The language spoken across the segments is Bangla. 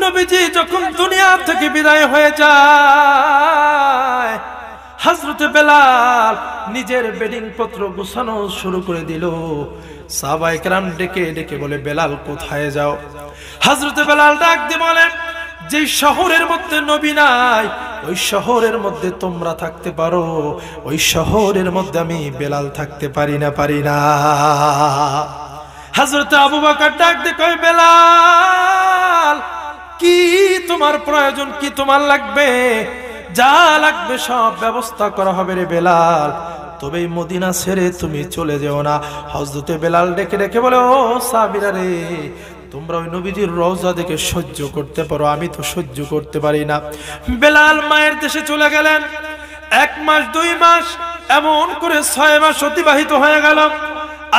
নবীজি যখন দুনিয়া থেকে বিদায় হয়ে যায়, হযরতে বেলাল নিজের বেডিং পত্র গুছানো শুরু করে দিল। সাহাবায়ে কেরাম ডেকে ডেকে বলে, বেলাল কোথায় যাও? হযরতে বেলাল ডাক দিয়ে বলেন, যে শহরের মধ্যে নবী নাই ওই শহরের মধ্যে তোমরা থাকতে পারো, ওই শহরের মধ্যে আমি বেলাল থাকতে পারি না। হযরত আবু বকর ডাক দিয়ে কয়, বেলাল কি তোমার প্রয়োজন, কি তোমার লাগবে? যা লাগবে সব ব্যবস্থা করা হবে রে বেলাল, তবে মদিনা ছেড়ে তুমি চলে যেও না। হযরতে বেলাল ডেকে ডেকে বলে, ও সাহাবীরা রে, তোমরা ওই নবীজির রওজা দেখে সহ্য করতে পারো, আমি তো সহ্য করতে পারি না। বেলাল মায়ের দেশে চলে গেলেন। 1 মাস 2 মাস এমন করে 6 মাস অতিবাহিত হয়ে গেল।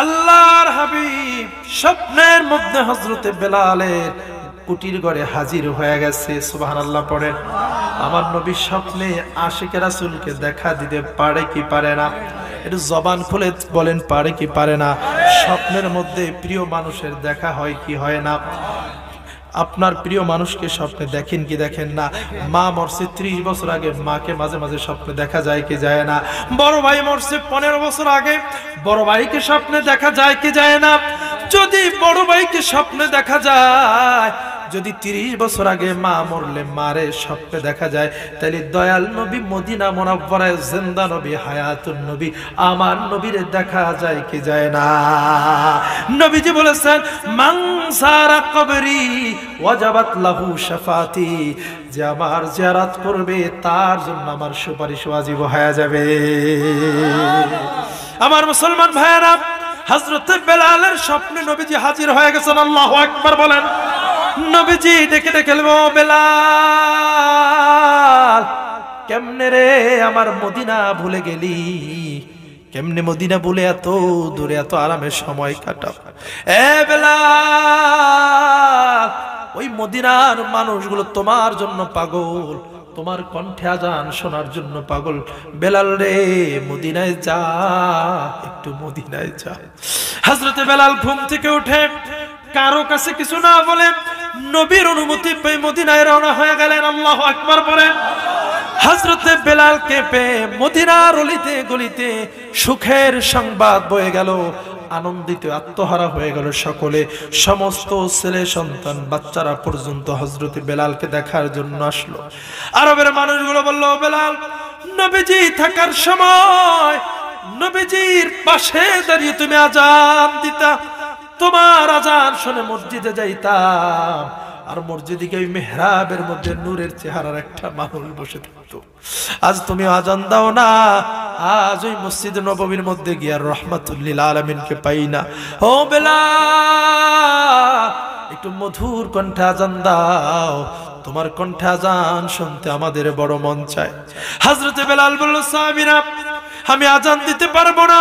আল্লাহর হাবিব স্বপ্নের মধ্যে হযরতে বেলালের কুটির ঘরে হাজির হয়ে গেছে। সুবহানাল্লাহ পড়েন। আমার নবী স্বপ্নে আশিকে রাসূলকে দেখা দিতে পারে কি পারে না? একটু জবান খুলে বলেন, পারে কি পারে না? স্বপ্নের মধ্যে প্রিয় মানুষের দেখা হয় কি হয় না? আপনার প্রিয় মানুষকে স্বপ্নে দেখেন কি দেখেন না? মা মরছে 30 বছর আগে, মাকে মাঝে মাঝে স্বপ্নে দেখা যায় কি যায় না? বড় ভাই মরছে 15 বছর আগে, বড় ভাইকে স্বপ্নে দেখা যায় কি যায় না? যদি বড় ভাইকে স্বপ্নে দেখা যায়, যদি 30 বছর আগে মা মরলে মারে স্বপ্নে দেখা যায়, তাহলে দয়াল নবী মদিনা মুনাওয়ারায় জিন্দা নবী, হায়াতুন নবী, আমার নবীরে দেখা যায় কি যায় না? নবীজি বলেছেন, মান সারা কবরি ওয়াজাবাত লাহু শাফাতি, যে আমার জিয়ারত করবে তার জন্য আমার সুপারিশ ওয়াজিব হয়ে যাবে। আমার মুসলমান ভাইয়েরা, হযরত বেলালের স্বপ্নে নবীজি হাজির হয়ে গেছেন। আল্লাহু আকবার বলেন। নবীজি ডেকে ডেকে বলল, বেলাল কেমনে রে আমার মদিনা ভুলে গেলি? কেমনে মদিনা ভুলে এত দূরে এত আরামের সময় কাটাও? এ বেলাল, ওই মদিনার মানুষগুলো তোমার জন্য পাগল, তোমার কণ্ঠে আজান শোনার জন্য পাগল। বেলাল রে, মদিনায় যা, একটু মদিনায় যা। হযরতে বেলাল ঘুম থেকে উঠে কারো কাছে কিছু না বলে নবীর অনুমতি পেয়ে মদিনায় রওনা হয়ে গেলেন। আল্লাহু আকবার বলেন। হযরতে বেলালকে পেয়ে মদিনার অলিতে গলিতে সুখের সংবাদ বয়ে গেল। আনন্দিত আত্মহারা হয়ে গেল সকলে। সমস্ত ছেলে সন্তান বাচ্চারা পর্যন্ত হযরতে বেলালকে দেখার জন্য আসলো। আরবের মানুষগুলো বলল, বেলাল নবীজি থাকার সময় নবীজির পাশে দাঁড়িয়ে তুমি আজান দিতা, তোমার আজান শুনে মসজিদে যাইতাম, আর মসজিদে ওই মেহরাবের মধ্যে নূরের চেহারার একটা মানুষ বসে থাকতো। আজ তুমি আজান দাও না, আজ ওই মসজিদে নববীর মধ্যে গিয়ে রহমাতুল লিল আলামিনকে পাই না। ও বেলাল, একটু মধুর কণ্ঠে আজান দাও, তোমার কণ্ঠে আজান শুনতে আমাদের বড় মন চায়। হযরতে বেলাল বলল, সাহাবীরা আমি আজান দিতে পারবো না,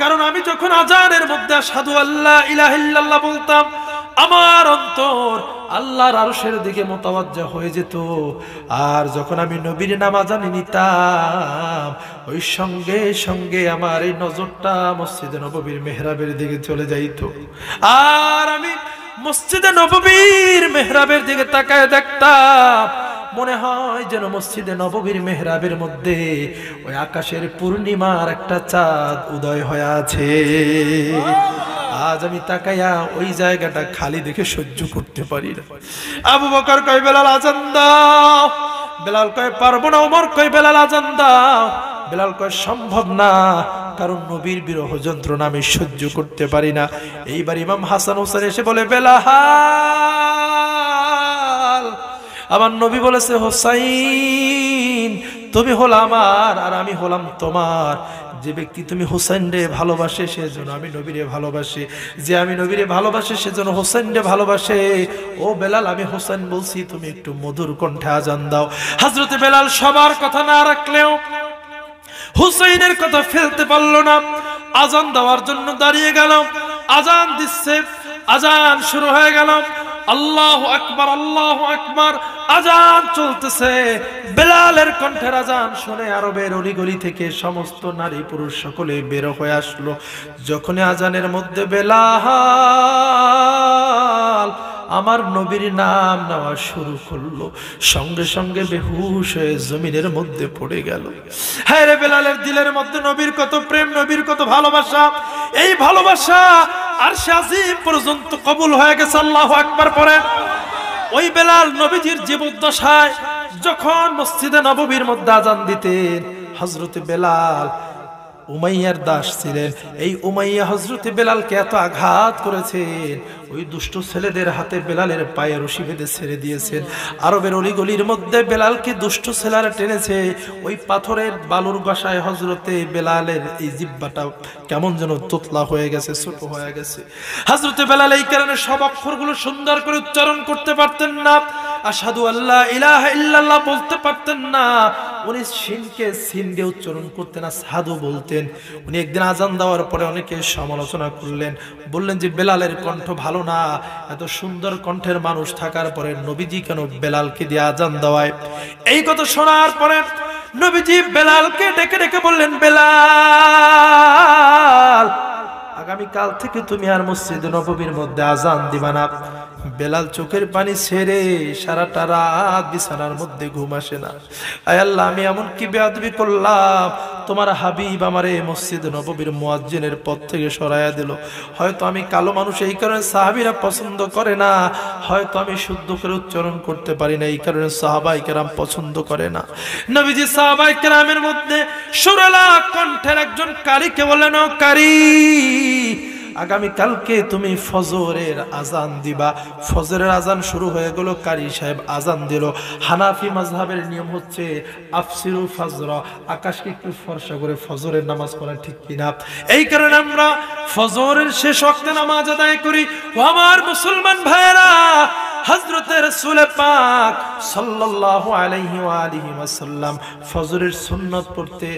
কারণ আমি যখন আজানের মধ্যে আশহাদু আল্লা ইলাহা ইল্লাল্লাহ বলতাম, আমার অন্তর আল্লাহর আরশের দিকে মুতাওয়াজ্জা হয়ে যেত। আর যখন আমি নবীর নাম আজানে নিতাম, ওই সঙ্গে সঙ্গে আমার এই নজরটা মসজিদে নববীর মেহরাবের দিকে চলে যাইত। আর আমি মসজিদে নববীর মেহরাবের দিকে তাকায় দেখতাম, মনে হয় যেন মসজিদে নববীর মেহরাবের মধ্যে ওই আকাশের পূর্ণিমার একটা চাঁদ উদয় হয়ে আছে। আজ আমি তাকায়া ওই জায়গাটা খালি দেখে সহ্য করতে পারি না। আবু বকর কয়, বেলাল আজান দাও। বেলাল কয়, পারবো না। ওমর কয়, বেলাল আজান দাও। বেলাল কয়, সম্ভব না, কারণ নবীর বিরহ যন্ত্রণা আমি সহ্য করতে পারি না। এইবার ইমাম হাসান হোসেন এসে বলে, বেলাল, আমার নবী বলেছে, হোসাইন তুমি হলো আমার আর আমি হলাম তোমার। যে ব্যক্তি তুমি হোসেন রে ভালোবাসে সেজন্য আমি নবীরে ভালোবাসি, যে আমি নবীরে ভালোবাসি সেজন্য হোসেন রে ভালোবাসে। ও বেলাল, আমি হোসেন বলছি, তুমি একটু মধুর কণ্ঠে আজান দাও। হযরতে বেলাল সবার কথা না রাখলেও হুসাইনের কথা ফেলতে পারলো না। আজান দেওয়ার জন্য দাঁড়িয়ে গেল। আজান দিচ্ছে, আজান শুরু হয়ে গেল। আল্লাহু আকবার, আল্লাহু আকবার, আজান চলতেছে। বেলালের কণ্ঠের আজান শুনে আরবের অলিগলি থেকে সমস্ত নারী পুরুষ সকলে বের হয়ে আসলো। যখনই আজানের মধ্যে বেলাল আমার নবীর নাম নেওয়া শুরু করলো, সঙ্গে সঙ্গে বেহুশ হয়ে জমিনের মধ্যে পড়ে গেল। হ্যাঁ রে, বেলালের দিলের মধ্যে নবীর কত প্রেম, নবীর কত ভালোবাসা। এই ভালোবাসা আরশে আজিম পর্যন্ত কবুল হয়ে গেছে। আল্লাহু আকবার পড়েন। ওই বেলাল নবীজির জীবদ্দশায় যখন মসজিদে নববীর মধ্যে আজান দিতেন, হযরতে বেলাল উমাইয়ার দাস ছিলেন। এই উমাইয়া হযরতে বেলালকে এত আঘাত করেছেন, ওই দুষ্ট ছেলেদের হাতে বেলালের পায়ে রশি বেঁধে ছেড়ে দিয়েছেন। আরবের অলিগলির মধ্যে বেলালকে দুষ্ট ছেলেরা টেনেছে, ওই পাথরের বালুর গাসায় হযরতে বেলালের এই জিহ্বাটা কেমন যেন তোতলা হয়ে গেছে, ছোট হয়ে গেছে। হযরতে বেলাল এই কারণে সব অক্ষরগুলো সুন্দর করে উচ্চারণ করতে পারতেন না, আশহাদু আল্লা ইলাহা ইল্লাল্লাহ বলতে পারতেন না। উনি সিনকে সিন দিয়ে উচ্চারণ করতেন না, সাধু বলতেন। উনি একদিন আজান দেওয়ার পরে অনেকে সমালোচনা করলেন, বললেন যে বেলালের কণ্ঠ ভালো না, এত সুন্দর কণ্ঠের মানুষ থাকার পরে নবীজি কেন বেলালকে দিয়ে আজান দেওয়ায়? এই কথা শোনার পরে নবীজি বেলালকে ডেকে ডেকে বললেন, বেলাল আগামী কাল থেকে তুমি আর মসজিদে নববীর মধ্যে আজান দিবা না। বেলাল চোখের পানি ছেড়ে সারাটা রাত বিছানার মধ্যে ঘুম আসে না। আয় আল্লাহ, আমি এমন কি বেয়াদবি করলাম, তোমার হাবিব আমারে মসজিদে নববীর মুয়াজ্জিনের পদ থেকে সরাইয়া দিল। হয়তো আমি কালো মানুষ, এই কারণে সাহাবীরা পছন্দ করে না, হয়তো আমি শুদ্ধ করে উচ্চারণ করতে পারি না, এই কারণে সাহাবায়ে কেরাম পছন্দ করে না। নবীজি সাহাবায়ে কেরামের মধ্যে সুরেলা কণ্ঠের একজন কারীকে বললেন, ও কারী, আগামী কালকে তুমি ফজরের আজান দিবা। ফজরের আজান শুরু হয়ে গেল, কারি সাহেব আজান দিল। হানাফি মাযহাবের নিয়ম হচ্ছে আফসিরু ফজর, আকাশকে একটু ফর্সা করে ফজরের নামাজ পড়া, ঠিক কিনা? এই কারণে আমরা ফজরের শেষ ওয়াক্তে নামাজ আদায় করি। ও আমার মুসলমান ভাইরা, হযরতে রাসূল পাক সাল্লাল্লাহু আলাইহি ওয়া আলিহি ওয়াসাল্লাম ফজরের সুন্নাত পড়তে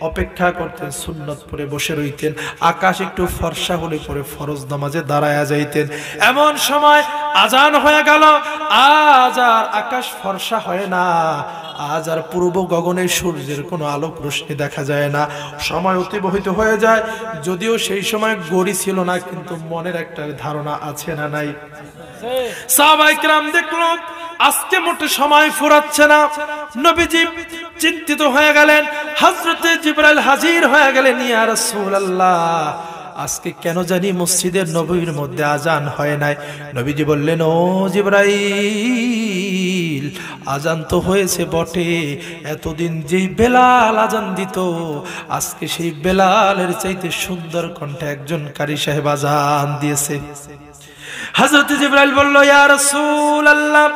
অপেক্ষা করতেন, সুন্নাত পড়ে বসে রইতেন। আকাশ একটু ফর্সা হলে পরে ফরজ নামাজে দাঁড়ায়া যাইতেন। এমন সময় আজান হয়ে গেল, আজ আর আকাশ ফর্সা হয় না, আজ আর পূর্ব গগনে সূর্যের কোনো আলোক রশ্মি দেখা যায় না। সময় অতিবাহিত হয়ে যায়, যদিও সেই সময় ঘড়ি ছিল না, কিন্তু মনের একটা ধারণা আছে না নাই? সাহাবায়ে কেরাম দেখলো আজকে মোটে সময় ফুরাচ্ছে না। নবীজি চিন্তিত হয়ে গেলেন। হযরতে জিবরাইল হাজির হয়ে গেলেন, ইয়া রাসূলুল্লাহ, আজকে কেন জানি মসজিদের নববীর মধ্যে আজান হয় নাই। নবীজি বললেন, ও জিবরাইল, আজান তো হয়েছে বটে, এতদিন যেই বেলাল আজান দিত, আজকে সেই বেলালের চাইতে সুন্দর কণ্ঠে একজন কারি সাহেব আজান দিয়েছে। হযরত জিবরাইল বলল, ইয়া রাসূলুল্লাহ,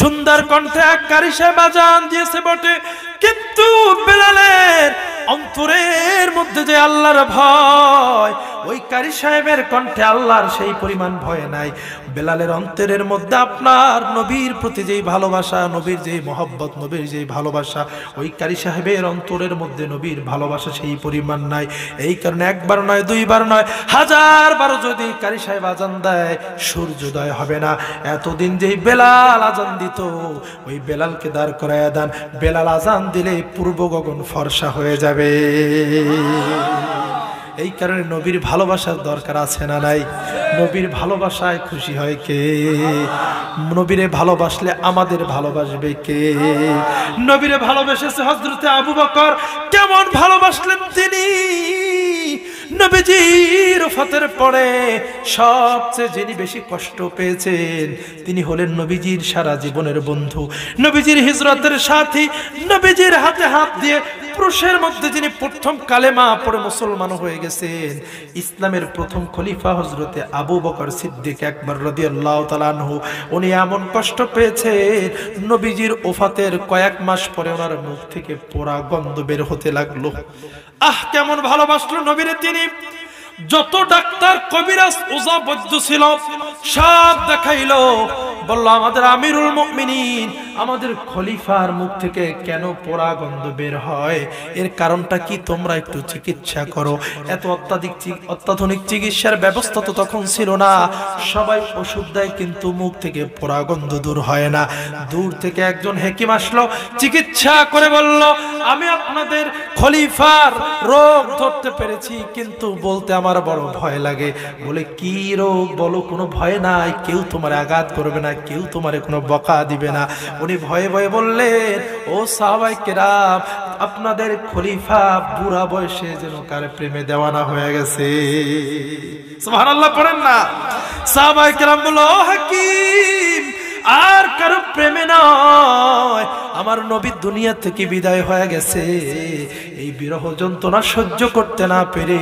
সুন্দর কণ্ঠে এক কারি সাহেব আজান দিয়েছে বটে, কিন্তু বেলালের অন্তরের মধ্যে যে আল্লাহর ভয়, ওই কারি সাহেবের কণ্ঠে আল্লাহর সেই পরিমাণ ভয় নাই। বেলালের অন্তরের মধ্যে আপনার নবীর প্রতি যেই ভালোবাসা, নবীর যেই মহব্বত, নবীর যেই ভালোবাসা, ওই কারি সাহেবের অন্তরের মধ্যে নবীর ভালোবাসা সেই পরিমাণ নাই। এই কারণে একবার নয়, দুইবার নয়, হাজার বারো যদি কারি সাহেব আজান দেয়, সূর্যোদয় হবে না। এতদিন যেই বেলাল আজান দিত, ওই বেলালকে দাঁড় করায়া দেন, বেলাল আজান দিলে পূর্ব গগন ফর্সা হয়ে যাবে। এই কারণে নবীর ভালোবাসার দরকার আছে না নাই? নবীর ভালোবাসায় খুশি হয় কে? নবীরে ভালোবাসলে আমাদের ভালোবাসবে কে? নবীরে ভালোবেসেছে হযরতে আবু বকর, কেমন ভালোবাসলেন তিনি? নবীজির ওফাতের পরে সবচেয়ে যিনি বেশি কষ্ট পেয়েছেন, তিনি হলেন নবীজির সারা জীবনের বন্ধু, নবীজির হিজরতের সাথী, নবীজির হাতে হাত দিয়ে পুরুষের মধ্যে যিনি প্রথম কালেমা পড়ে মুসলমান হয়ে গেছেন, ইসলামের প্রথম খলিফা হযরতে আবু বকর সিদ্দিক আকবর রাদিয়াল্লাহু তাআলা আনহু। উনি এমন কষ্ট পেয়েছেন, নবীজির ওফাতের কয়েক মাস পরে ওনার মুখ থেকে পোড়া গন্ধ বের হতে লাগলো। আহ, কেমন ভালোবাসলো নবীরে তিনি! যত ডাক্তার, কবিরাজ, ওঝা, বৈদ্য ছিল সব দেখাইলো, বলল আমাদের আমিরুল মুমিনিন আমাদের খলিফার মুখ থেকে কেন পোড়া গন্ধ বের হয়, এর কারণটা কি তোমরা একটু চিকিৎসা করো। এত অত্যাধুনিক চিকিৎসার ব্যবস্থা তো তখন ছিল না, সবাই ওষুধ দেয় কিন্তু মুখ থেকে পোড়া গন্ধ দূর হয় না। দূর থেকে একজন হেকিম আসলো, চিকিৎসা করে বলল, আমি আপনাদের খলিফার রোগ ধরতে পেরেছি, কিন্তু বলতে আমার বড় ভয় লাগে। বলে কি রোগ বলো? কোনো ভয় নাই, কেউ তোমার আঘাত করবে না, কেউ তোমার কোনো বকা দিবে না। উনি ভয়ে ভয়ে বললেন, ও সাহাবায়ে কেরাম, আপনাদের খলিফা বুড়া বয়সে যেন কার প্রেমে দেওয়ানা হয়ে গেছে। সুবহানাল্লাহ পড়েন না। সাহাবায়ে কেরাম বলল, ও হাকিম, আর কারো প্রেমে নয়, আমার নবী দুনিয়া থেকে বিদায় হয়ে গেছে। এই বিরহ যন্ত্রণা সহ্য করতে না পেরে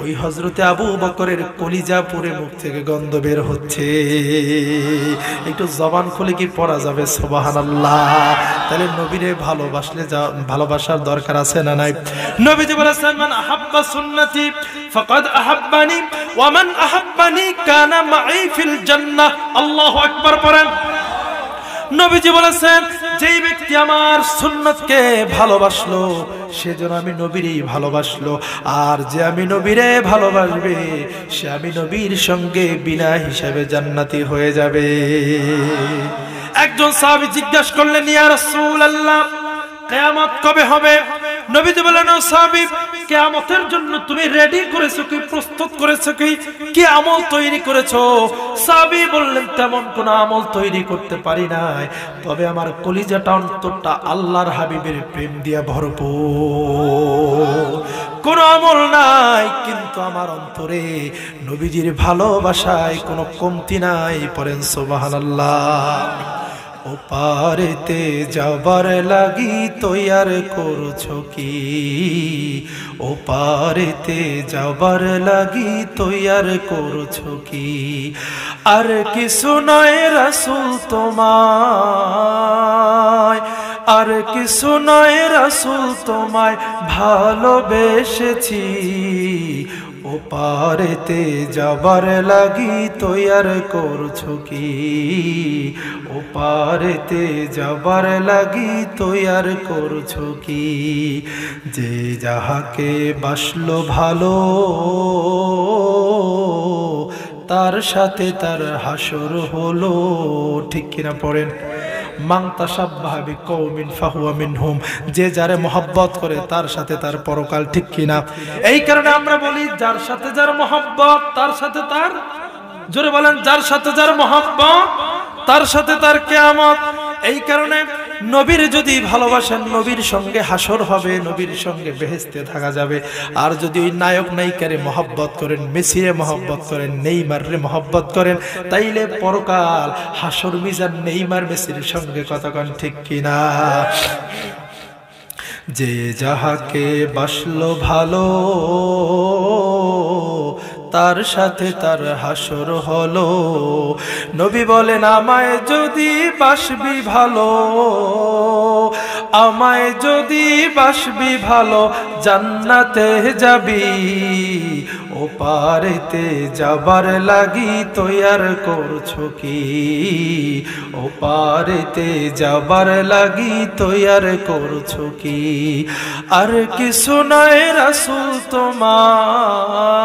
ওই হযরতে আবু বকরের কলিজা পুরে মুখ থেকে গন্ধ বের হচ্ছে। একটু জবান খুলে কি পড়া যাবে সুবহানাল্লাহ? তাহলে নবীরে ভালোবাসলে ভালোবাসার দরকার আছে না নাই? নবীজি বলেছেন, মান আহাব্বা সুন্নতি ফাকাদ আহাব্বানি ওয়া মান আহাব্বানি কানা মাই ফিল জান্নাহ। আল্লাহু আকবার পড়েন। নবীজি বলেছেন, যেই ব্যক্তি আমার সুন্নতকে ভালোবাসলো সেজন্য আমি নবীরই ভালোবাসলো, আর যে আমি নবীরে ভালোবাসবে সে আমি নবীর সঙ্গে বিনা হিসাবে জান্নাতি হয়ে যাবে। একজন সাহাবী জিজ্ঞাসা করলেন, ইয়া রাসূলুল্লাহ, কিয়ামত কবে হবে? নবীজি বললেন, ও সাহাবী, কিয়ামতের জন্য তুমি রেডি করেছো কি, প্রস্তুত করেছো কি, কি আমল তৈরি করেছো? সাহাবী বললেন, তেমন কোন আমল তৈরি করতে পারি নাই, তবে আমার কলিজাটা অন্তরটা আল্লাহর হাবিবের প্রেম দিয়া ভরপুর। কোন আমল নাই, কিন্তু আমার অন্তরে নবীজির ভালোবাসায় কোনো কমতি নাই। পড়েন সুবহানাল্লাহ। ও পারেতে যাবার লাগি তৈয়ার করছো কি, ও পারেতে যাবার লাগি তৈয়ার করছো কি, আর কিছু নয় রাসূল তোমায়, আর কিছু নয় রাসূল তোমায় ভালোবেসেছি, ও পারেতে যাবার লাগি তৈয়ার করছো কি, ও পারেতে যাবার লাগি তৈয়ার করছো কি, যে যাহাকে বাসলো ভালো তার সাথে তার হাসর হলো। ঠিক কিনা পড়েন? মান তাশাব্বাহা বিকওমিন ফাহুয়া মিনহুম, যে যারে মহব্বত করে তার সাথে তার পরকাল। ঠিক কিনা? এই কারণে আমরা বলি, যার সাথে যার মহব্বত তার সাথে তার, জোরে বলেন, যার সাথে যার মহব্বত তার সাথে তার কিয়ামত। এই কারণে নবীর যদি ভালোবাসেন, নবীর সঙ্গে হাসর হবে, নবীর সঙ্গে বেহেশতে থাকা যাবে। আর যদি ওই নায়ক নায়িকারে মহব্বত করেন, মেসিরে মহব্বত করেন, নেইমারে মহব্বত করেন, তাইলে পরকাল হাসর মিজান নেইমার মেসির সঙ্গে কতক্ষণ। ঠিক কিনা? যে যাহাকে বাসলো ভালো তার সাথে তার হাসর হলো। নবী বলেন, আমায় যদি বাসবি ভালো, আমায় যদি বাসবি ভালো জান্নাতে যাবি, ও পারেতে যাবার লাগি তৈয়ার করছো কি, ও পারেতে যাবার লাগি তৈয়ার করছো কি, আর কিছু নয় রাসূল তোমায়,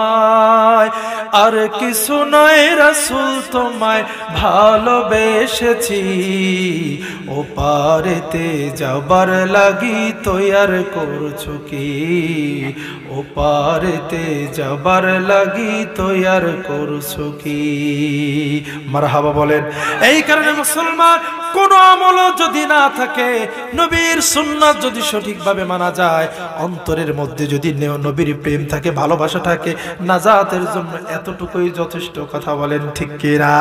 আর কিছু নয় রাসূল তোমায় ভালোবেসেছি, ও পারেতে যাবার লাগি তৈয়ার করছো কি, ও পারেতে যাবার লাগি তৈয়ার করছো কি। মারহাবা বলেন। এই কারণে মুসলমান, কোন আমল যদি না থাকে, নবীর সুন্নাত যদি সঠিকভাবে মানা যায়, অন্তরের মধ্যে যদি নবীর প্রেম থাকে, ভালোবাসা থাকে, নাজাতের জন্য এতটুকুই যথেষ্ট। কথা বলেন ঠিক কিনা?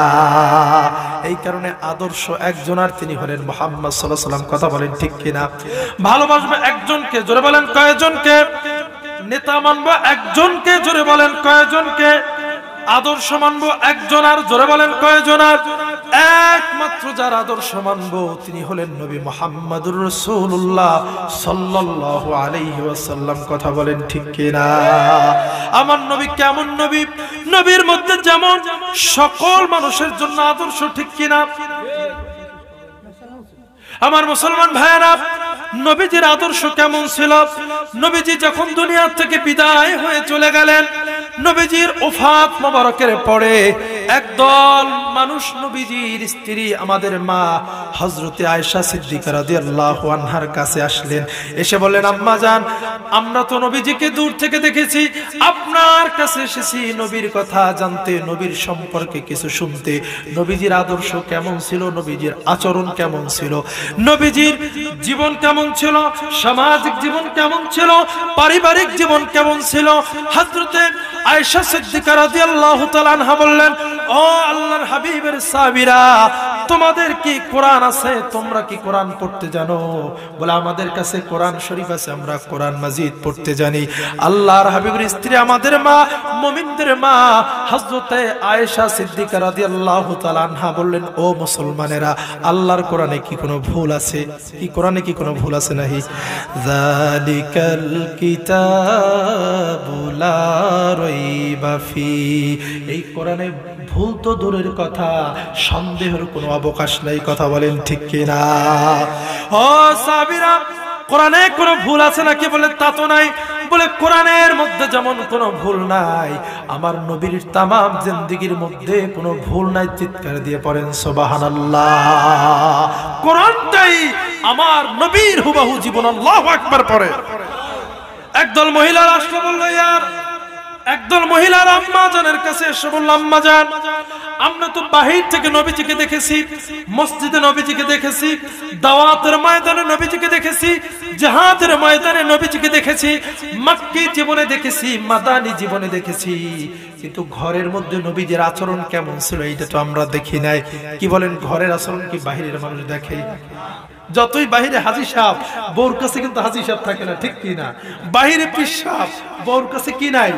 এই কারণে আদর্শ একজন, আর তিনি হলেন মুহাম্মদ সাল্লাল্লাহু আলাইহি ওয়াসাল্লাম। কথা বলেন ঠিক কিনা? ভালোবাসবে একজনকে, জোরে বলেন কয়জনকে? নেতা মানবো একজনকে, জোরে বলেন কয়জনকে? আদর্শ মানবো একজন, আর জোরে বলেন কয়জন? আর একমাত্র যার আদর্শ মানবো তিনি হলেন নবী মুহাম্মদুর রাসূলুল্লাহ সাল্লাল্লাহু আলাইহি ওয়াসাল্লাম। কথা বলেন ঠিক কিনা? আমার নবী কেমন নবী? নবীর মধ্যে যেমন সকল মানুষের জন্য আদর্শ। ঠিক কিনা? আমার মুসলমান ভাইয়েরা, নবীজির আদর্শ কেমন ছিল? নবীজি যখন দুনিয়া থেকে বিদায় হয়ে চলে গেলেন, নবীজির ওফাত মোবারকের পরে একদল মানুষ নবীজির স্ত্রী আমাদের মা হযরতে আয়েশা সিদ্দিকা রাদিয়াল্লাহু আনহার কাছে আসলেন। এসে বললেন, আম্মা জান, আমরা তো নবীজিকে দূর থেকে দেখেছি, আপনার কাছে এসেছি নবীর কথা জানতে, নবীর সম্পর্কে কিছু শুনতে। নবীজির আদর্শ কেমন ছিল, নবীজির আচরণ কেমন ছিল, নবীজির জীবন কেমন ছিল, সামাজিক জীবন কেমন ছিল, পারিবারিক জীবন কেমন ছিল। হযরতে আয়েশা সিদ্দিকা রাদিয়াল্লাহু তাআলা আনহা বললেন, ও আল্লাহর হাবিবের সাহাবীরা, তোমাদের কি কোরআন আছে? তোমরা কি কোরআন পড়তে জানো? বলে, আমাদের কাছে কোরআন শরীফ আছে, আমরা কোরআন মাজিদ পড়তে জানি। আল্লাহর হাবিবের স্ত্রী আমাদের মা, মুমিনদের মা হযরতে আয়েশা সিদ্দিকা রাদিয়াল্লাহু তাআলা আনহা বললেন, ও মুসলমানেরা, আল্লাহর কোরআনে কি কোনো ভুল আছে? কি কোরআনে কি কোনো ভুল আছে নাহি? যালিকাল কিতাবু লা রাইবা ফি, এই কোরআনে ভুল তো দূরের কথা, সন্দেহের কোনো অবকাশ নাই। কথা বলেন ঠিক কিনা? ও সাহাবীরা, কোরআনে কোনো ভুল আছে নাকি? বলে, তা তো নাই। বলে, কোরআনের মধ্যে যেমন কোনো ভুল নাই, আমার নবীর তামাম জিন্দেগীর মধ্যে কোনো ভুল নাই। চিৎকার দিয়ে পড়েন সুবহানাল্লাহ। কোরআনটাই আমার নবীর হুবহু জীবন। আল্লাহু আকবার পড়ে। একদল মহিলার আসলে বলল, ইয়ার একদল মহিলার আম্মা জানের কাছে এসে বলল, আম্মা জান, আমরা তো বাহির থেকে নবীজিকে দেখেছি, মসজিদে নবীজিকে দেখেছি, দাওয়াতের ময়দানে নবীজিকে দেখেছি, জিহাদের ময়দানে নবীজিকে দেখেছি, মক্কি জীবনে দেখেছি, মাদানী জীবনে দেখেছি, কিন্তু ঘরের মধ্যে নবীজির আচরণ কেমন ছিল এইটা তো আমরা দেখি নাই। কি বলেন, ঘরের আচরণ কি বাহিরের মানুষ দেখে? যতই বাহিরে হাজী সাহেব, বউর কাছে কিন্তু হাজী সাহেব থাকে না, ঠিক কি না? বাহিরে পীর সাহেব, বউর কাছে কি নাই?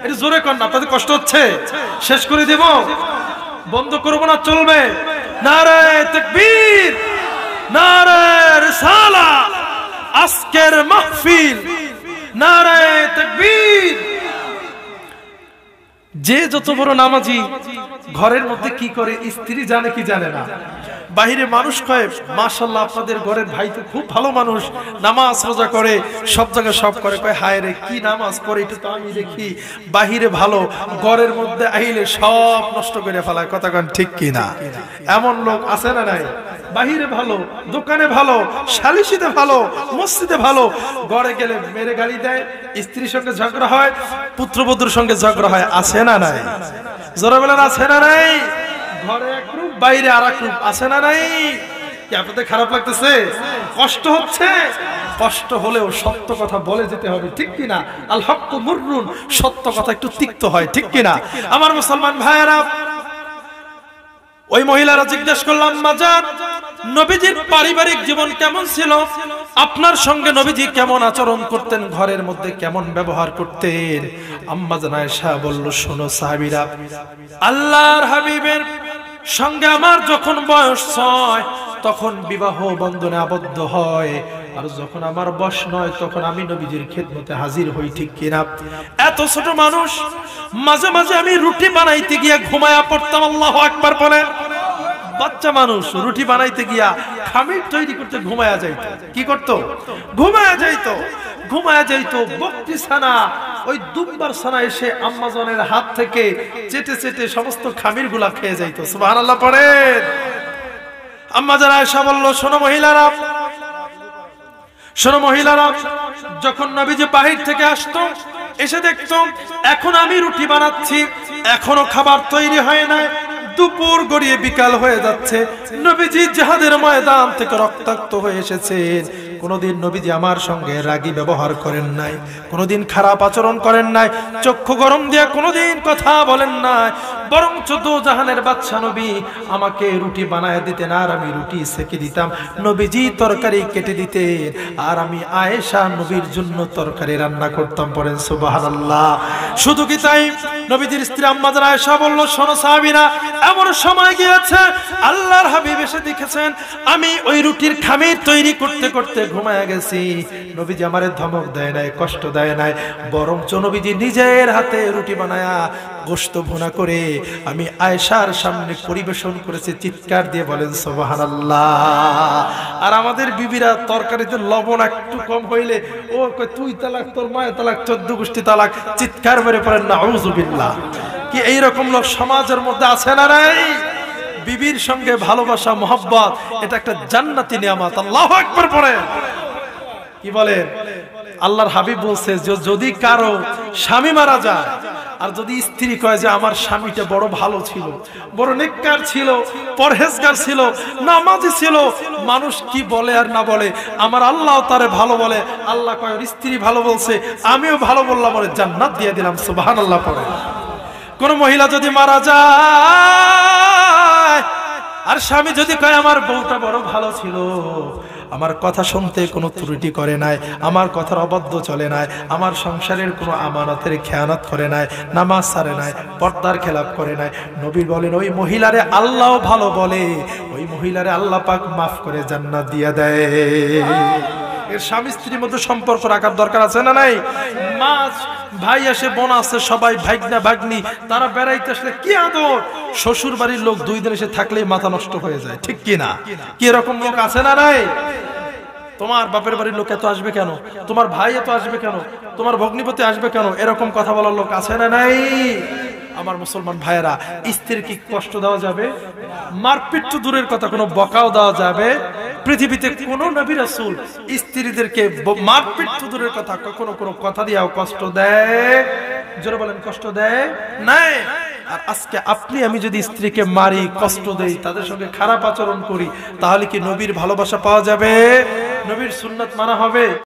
এটা জোরে কর না, আপনাদের কষ্ট হচ্ছে। শেষ করে দেব, বন্ধ করবো না, চলবে। নারে তাকবীর, নারে রিসালাত, আজকের মাহফিল, নারে তাকবীর। যে যত বড় নামাজি, ঘরের মধ্যে কি করে স্ত্রী জানে কি জানে না? বাহিরে মানুষ কয়, মাশাআল্লাহ আপনাদের ঘরের ভাই তো খুব ভালো মানুষ, নামাজ রোজা করে, সব জায়গায় সব করে। কয়, হায় রে, কি নামাজ পড়ে, এটা তো আমি দেখি। বাহিরে ভালো, ঘরের মধ্যে আইলে সব নষ্ট করে ফেলায়। কথা কন ঠিক কি না? এমন লোক আছে না নাই? বাহিরে ভালো, দোকানে ভালো, সালিশিতে ভালো, মসজিদে ভালো, ঘরে গেলে মেরে গালি দেয়, স্ত্রীর সঙ্গে ঝগড়া হয়, পুত্রবধূর সঙ্গে ঝগড়া হয়। আছে না নাই? জোরে বলেন, আছে না নাই? ঘরে এক রূপ, বাইরে আর এক রূপ। আছে না নাই? কি আপনাদের খারাপ লাগতেছে? কষ্ট হচ্ছে? কষ্ট হলেও সত্য কথা বলে যেতে হবে, ঠিক কিনা? আল হক্কু মুররুন, সত্য কথা একটু তিক্ত হয়, ঠিক কিনা? আমার মুসলমান ভাইয়েরা, ওই মহিলারা জিজ্ঞেস করলাম, আম্মা জান, নবীজির পারিবারিক জীবন কেমন ছিল? আপনার সঙ্গে নবীজি কেমন আচরণ করতেন? ঘরের মধ্যে কেমন ব্যবহার করতেন? আম্মা জান আয়েশা বলল, শোনো সাহাবীরা, আল্লাহর হাবিবের সঙ্গে আমার যখন বয়স 6 তখন বিবাহ বন্ধনে আবদ্ধ হয়, আর যখন আমার বয়স 9 তখন আমি নবীজির খেদমতে হাজির হই, ঠিক কিনা? এত ছোট মানুষ, মাঝে মাঝে আমি রুটি বানাইতে গিয়া ঘুমায়া পড়তাম। আল্লাহু আকবার বলেন। বাচ্চা মানুষ রুটি বানাইতে গিয়া, খামির তৈরি করতে ঘুমায়া যাইতো। কি করতো? ঘুমায়া যাইতো। ঘুমায়া যাইতো। বকরি ছানা, ওই দুম্বার ছানা এসে আম্মাজানের হাত থেকে চেটে চেটে সমস্ত খামির গুলা খেয়ে যাইতো। সুবহানাল্লাহ পড়েন। আম্মাজান আয়েশা বলল, শোনো মহিলারা, শোনো মহিলারা, যখন নবীজি বাহির থেকে আসতো, এসে দেখতো এখন আমি রুটি বানাচ্ছি, এখনো খাবার তৈরি হয় না, দুপুর গড়িয়ে বিকাল হয়ে যাচ্ছে, নবীজি জিহাদের ময়দান থেকে রক্তাক্ত হয়ে এসেছেন। কোনদিন নবীজি আমার সঙ্গে রাগী ব্যবহার করেন নাই, কোনদিন খারাপ আচরণ করেন নাই, চক্ষু গরম দিয়ে কোনদিন কথা বলেন নাই, বরং দো জাহানের বাদশা নবী আমাকে রুটি বানায় দিতেন, আর আমি রুটি সেকে দিতাম, নবীজি তরকারি কেটে দিতেন, আর আমি আয়েশা নবীর জন্য তরকারি রান্না করতাম। পড়েন সুবহানাল্লাহ। শুধু কি তাই, নবীজির স্ত্রী আম্মা জান আয়েশা বলল, শোনো সাহাবীরা, এমন সময় গিয়েছে আল্লাহর হাবিব এসে দেখেছেন আমি ওই রুটির খামির তৈরি করতে করতে ঘুমায়া গেছি। নবীজি আমারে ধমক দেয় নাই, কষ্ট দেয় নাই, বরং নবীজি নিজের হাতে রুটি বানায়া গোশত ভুনা করে আমি আয়েশার সামনে পরিবেশন করেছি। চিৎকার দিয়ে বলেন সুবহানাল্লাহ। আর আমাদের বিবিরা তরকারিতে লবণ একটু কম হইলে ও কয় তুই তালাক, তোর মায়ে তালাক, 14 গোষ্ঠী তালাক, চিৎকার মেরে পড়েন নাউযুবিল্লাহ। কি এইরকম লোক সমাজের মধ্যে আছে না নাই? বিবির সঙ্গে ভালোবাসা, মোহাব্বত, এটা একটা জান্নাতি নিয়ামত। আল্লাহু আকবার পড়েন। কি বলেন? আল্লাহর হাবিব বলছে যদি কারো স্বামী মারা যায় আর যদি স্ত্রী কয় যে আমার স্বামীটা বড় ভালো ছিল, বড় নেককার ছিল, পরহেজগার ছিল, নামাজি ছিল, মানুষ কি বলে আর না বলে, আমার আল্লাহ তারে ভালো বলে। আল্লাহ কয় স্ত্রী ভালো বলছে, আমিও ভালো বললাম, বলে জান্নাত দিয়ে দিলাম। সুবহানাল্লাহ পড়ে। কোন মহিলা যদি মারা যায় আর স্বামী যদি কয় আমার বউটা বড় ভালো ছিল, আমার কথা শুনতে কোনো ত্রুটি করে নাই, আমার কথার অবাধ্য চলে নাই, আমার সংসারের কোনো আমানতের খেয়ানত করে নাই, নামাজ ছাড়ে নাই, পর্দার খেলাপ করে নাই, নবী বলেন ওই মহিলারে আল্লাহ ভালো বলে, ওই মহিলারে আল্লাহ পাক মাফ করে জান্নাত দিয়ে দেয়। এর স্বামী স্ত্রীর মধ্যে সম্পর্ক রাখার দরকার আছে না নাই? মাছ ভাই আসে, বোন আছে, সবাই ভাগনা ভাগ্নি, তারা বেড়াইতে আসলে কি আদর। শ্বশুর বাড়ির লোক 2 দিন এসে থাকলেই মাথা নষ্ট হয়ে যায়, ঠিক কি না? কি এরকম লোক আছে না নাই? তোমার বাপের বাড়ির লোক এত আসবে কেন, তোমার ভাই এত আসবে কেন, তোমার ভগ্নিপতি আসবে কেন, এরকম কথা বলার লোক আছে না নাই? আমার মুসলমান ভাইয়েরা, স্ত্রীর কি কষ্ট দেওয়া যাবে? মারপিট তো দূরের কথা, কোনো বকাও দেওয়া যাবে? পৃথিবীতে কোন নবী রাসূল স্ত্রীদেরকে মারপিট তো দূরের কথা, কখনো কোনো কথা দিয়েও কষ্ট দেয়? জোরে বলেন, কষ্ট দেয় নাই? আর আজকে আপনি আমি যদি স্ত্রীকে মারি, কষ্ট দেই, তাদের সঙ্গে খারাপ আচরণ করি, তাহলে কি নবীর ভালোবাসা পাওয়া যাবে? নবীর সুন্নাত মানা হবে?